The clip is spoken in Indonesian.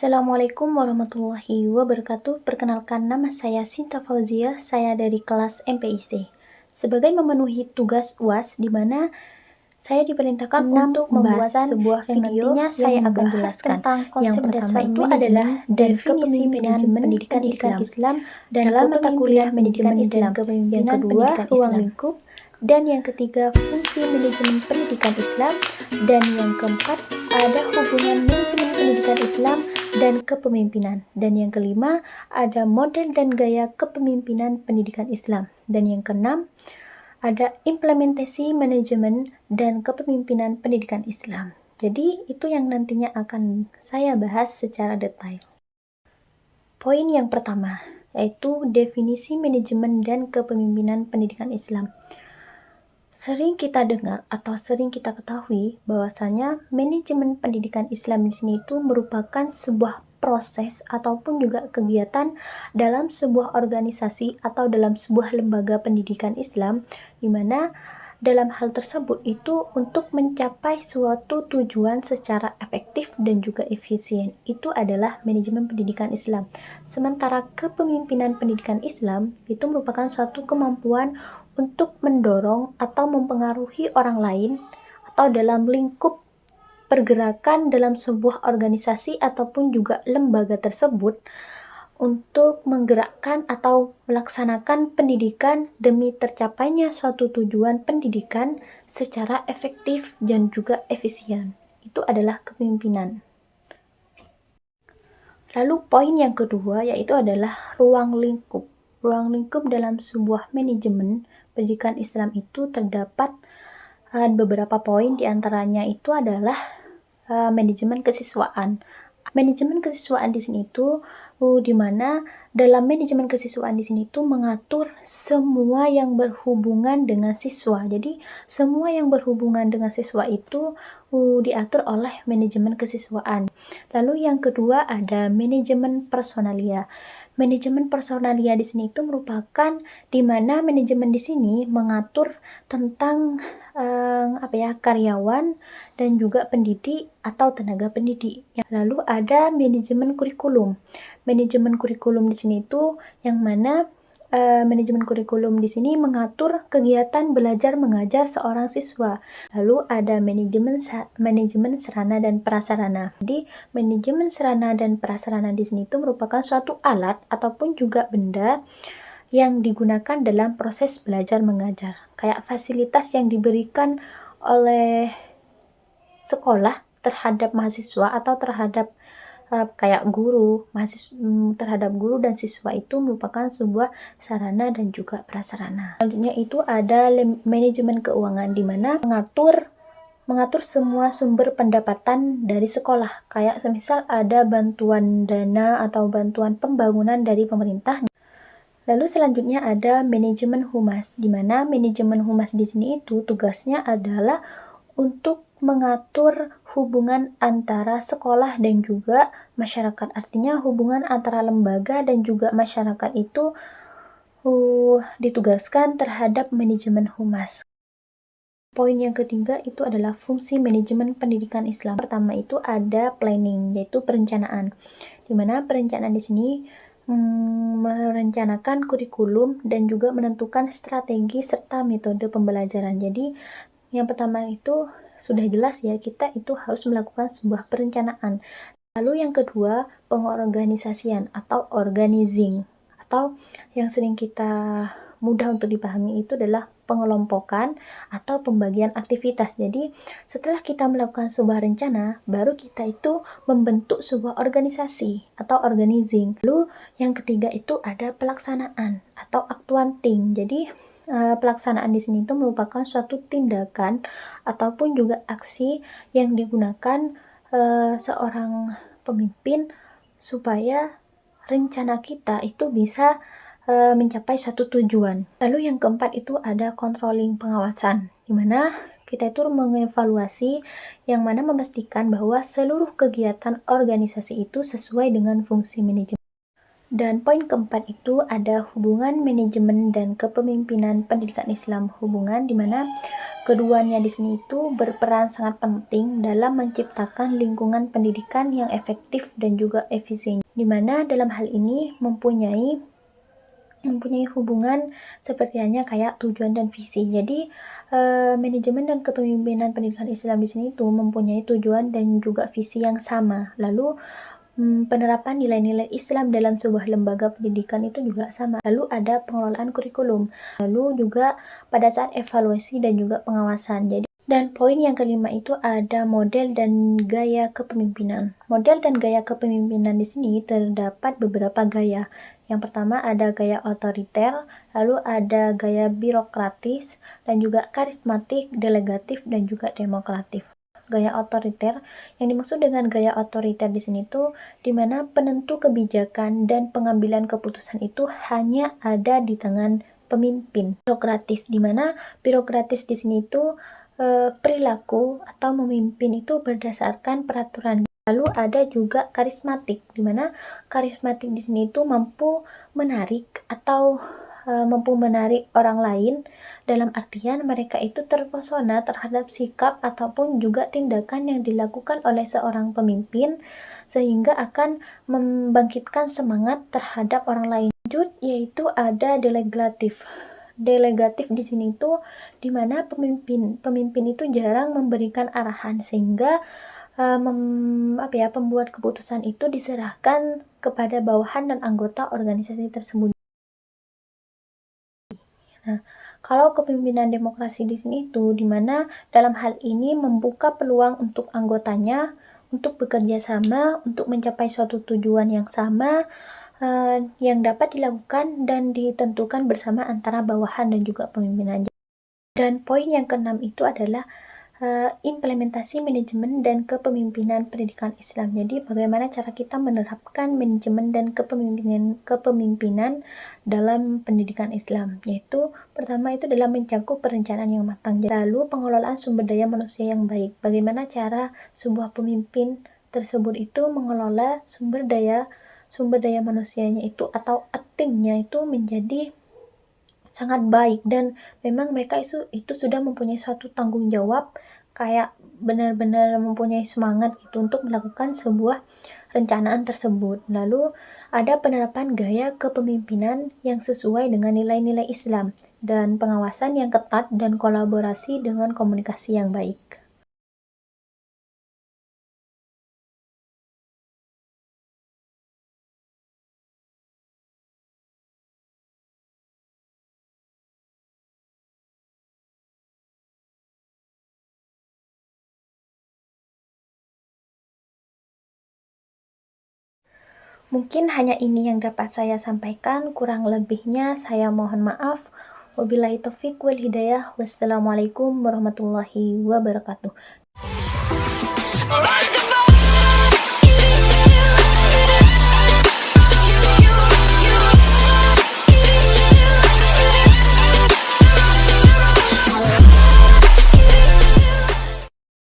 Assalamualaikum warahmatullahi wabarakatuh. Perkenalkan, nama saya Sinta Fauzia, saya dari kelas MPIC. Sebagai memenuhi tugas UAS di mana saya diperintahkan untuk membuat sebuah video yang saya akan jelaskan tentang konsep dasar itu adalah definisi manajemen pendidikan Islam dalam mata kuliah manajemen Islam. Yang kedua, ruang lingkup, dan yang ketiga, fungsi manajemen pendidikan Islam, dan yang keempat, ada hubungan manajemen pendidikan Islam dan kepemimpinan, dan yang kelima, ada model dan gaya kepemimpinan pendidikan Islam, dan yang keenam, ada implementasi manajemen dan kepemimpinan pendidikan Islam. Jadi itu yang nantinya akan saya bahas secara detail. Poin yang pertama yaitu definisi manajemen dan kepemimpinan pendidikan Islam. Sering kita dengar atau sering kita ketahui bahwasanya manajemen pendidikan Islam di sini itu merupakan sebuah proses ataupun juga kegiatan dalam sebuah organisasi atau dalam sebuah lembaga pendidikan Islam, di mana dalam hal tersebut itu untuk mencapai suatu tujuan secara efektif dan juga efisien. Itu adalah manajemen pendidikan Islam. Sementara kepemimpinan pendidikan Islam itu merupakan suatu kemampuan untuk mendorong atau mempengaruhi orang lain atau dalam lingkup pergerakan dalam sebuah organisasi ataupun juga lembaga tersebut untuk menggerakkan atau melaksanakan pendidikan demi tercapainya suatu tujuan pendidikan secara efektif dan juga efisien. Itu adalah kepemimpinan. Lalu poin yang kedua yaitu adalah ruang lingkup. Ruang lingkup dalam sebuah manajemen pendidikan Islam itu terdapat beberapa poin, diantaranya itu adalah manajemen kesiswaan. Manajemen kesiswaan di sini itu di mana dalam manajemen kesiswaan di sini itu mengatur semua yang berhubungan dengan siswa. Jadi semua yang berhubungan dengan siswa itu diatur oleh manajemen kesiswaan. Lalu yang kedua ada manajemen personalia. Manajemen personalia di sini itu merupakan di mana manajemen di sini mengatur tentang karyawan dan juga pendidik atau tenaga pendidik. Lalu ada manajemen kurikulum. Manajemen kurikulum di sini itu yang mana manajemen kurikulum di sini mengatur kegiatan belajar mengajar seorang siswa. Lalu ada manajemen sarana dan prasarana. Jadi manajemen sarana dan prasarana di sini itu merupakan suatu alat ataupun juga benda yang digunakan dalam proses belajar mengajar. Kayak fasilitas yang diberikan oleh sekolah terhadap mahasiswa atau terhadap kayak terhadap guru dan siswa itu merupakan sebuah sarana dan juga prasarana. Selanjutnya itu ada manajemen keuangan, di mana mengatur semua sumber pendapatan dari sekolah. Kayak semisal ada bantuan dana atau bantuan pembangunan dari pemerintah. Lalu selanjutnya ada manajemen humas, di mana manajemen humas di sini itu tugasnya adalah untuk mengatur hubungan antara sekolah dan juga masyarakat. Artinya hubungan antara lembaga dan juga masyarakat itu ditugaskan terhadap manajemen humas. Poin yang ketiga itu adalah fungsi manajemen pendidikan Islam. Pertama itu ada planning, yaitu perencanaan. Di mana perencanaan di sini merencanakan kurikulum dan juga menentukan strategi serta metode pembelajaran. Jadi yang pertama itu sudah jelas ya, kita itu harus melakukan sebuah perencanaan. Lalu yang kedua, pengorganisasian atau organizing, atau yang sering kita mudah untuk dipahami itu adalah pengelompokan atau pembagian aktivitas. Jadi setelah kita melakukan sebuah rencana, baru kita itu membentuk sebuah organisasi atau organizing. Lalu yang ketiga itu ada pelaksanaan atau aktuanting. Jadi pelaksanaan di sini itu merupakan suatu tindakan ataupun juga aksi yang digunakan seorang pemimpin supaya rencana kita itu bisa mencapai suatu tujuan. Lalu yang keempat itu ada controlling, pengawasan, di mana kita itu mengevaluasi yang mana memastikan bahwa seluruh kegiatan organisasi itu sesuai dengan fungsi manajemen. Dan poin keempat itu ada hubungan manajemen dan kepemimpinan pendidikan Islam. Hubungan di mana keduanya di sini itu berperan sangat penting dalam menciptakan lingkungan pendidikan yang efektif dan juga efisien. Di mana dalam hal ini mempunyai hubungan seperti hanya kayak tujuan dan visi. Jadi manajemen dan kepemimpinan pendidikan Islam di sini itu mempunyai tujuan dan juga visi yang sama. Lalu penerapan nilai-nilai Islam dalam sebuah lembaga pendidikan itu juga sama. Lalu ada pengelolaan kurikulum. Lalu juga pada saat evaluasi dan juga pengawasan. Dan poin yang kelima itu ada model dan gaya kepemimpinan. Model dan gaya kepemimpinan di sini terdapat beberapa gaya. Yang pertama ada gaya otoriter, lalu ada gaya birokratis, dan juga karismatik, delegatif, dan juga demokratif. Gaya otoriter, yang dimaksud dengan gaya otoriter di sini tuh di mana penentu kebijakan dan pengambilan keputusan itu hanya ada di tangan pemimpin. Birokratis, di mana birokratis di sini tuh perilaku atau memimpin itu berdasarkan peraturan. Lalu ada juga karismatik, di mana karismatik di sini itu mampu menarik orang lain, dalam artian mereka itu terpesona terhadap sikap ataupun juga tindakan yang dilakukan oleh seorang pemimpin sehingga akan membangkitkan semangat terhadap orang lain. Lanjut yaitu ada delegatif. Delegatif di sini tuh dimana pemimpin itu jarang memberikan arahan sehingga pembuat keputusan itu diserahkan kepada bawahan dan anggota organisasi tersebut. Nah, kalau kepemimpinan demokrasi di sini itu dimana dalam hal ini membuka peluang untuk anggotanya untuk bekerja sama untuk mencapai suatu tujuan yang sama yang dapat dilakukan dan ditentukan bersama antara bawahan dan juga pemimpinan. Dan poin yang keenam itu adalah implementasi manajemen dan kepemimpinan pendidikan Islam. Jadi bagaimana cara kita menerapkan manajemen dan kepemimpinan dalam pendidikan Islam, yaitu pertama itu dalam mencakup perencanaan yang matang, lalu pengelolaan sumber daya manusia yang baik. Bagaimana cara sebuah pemimpin tersebut itu mengelola sumber daya manusianya itu atau timnya itu menjadi sangat baik dan memang mereka itu sudah mempunyai suatu tanggung jawab kayak benar-benar mempunyai semangat gitu untuk melakukan sebuah rencanaan tersebut. Lalu ada penerapan gaya kepemimpinan yang sesuai dengan nilai-nilai Islam dan pengawasan yang ketat dan kolaborasi dengan komunikasi yang baik. Mungkin hanya ini yang dapat saya sampaikan, kurang lebihnya saya mohon maaf. Wabillahi taufiq wal hidayah. Wassalamualaikum warahmatullahi wabarakatuh.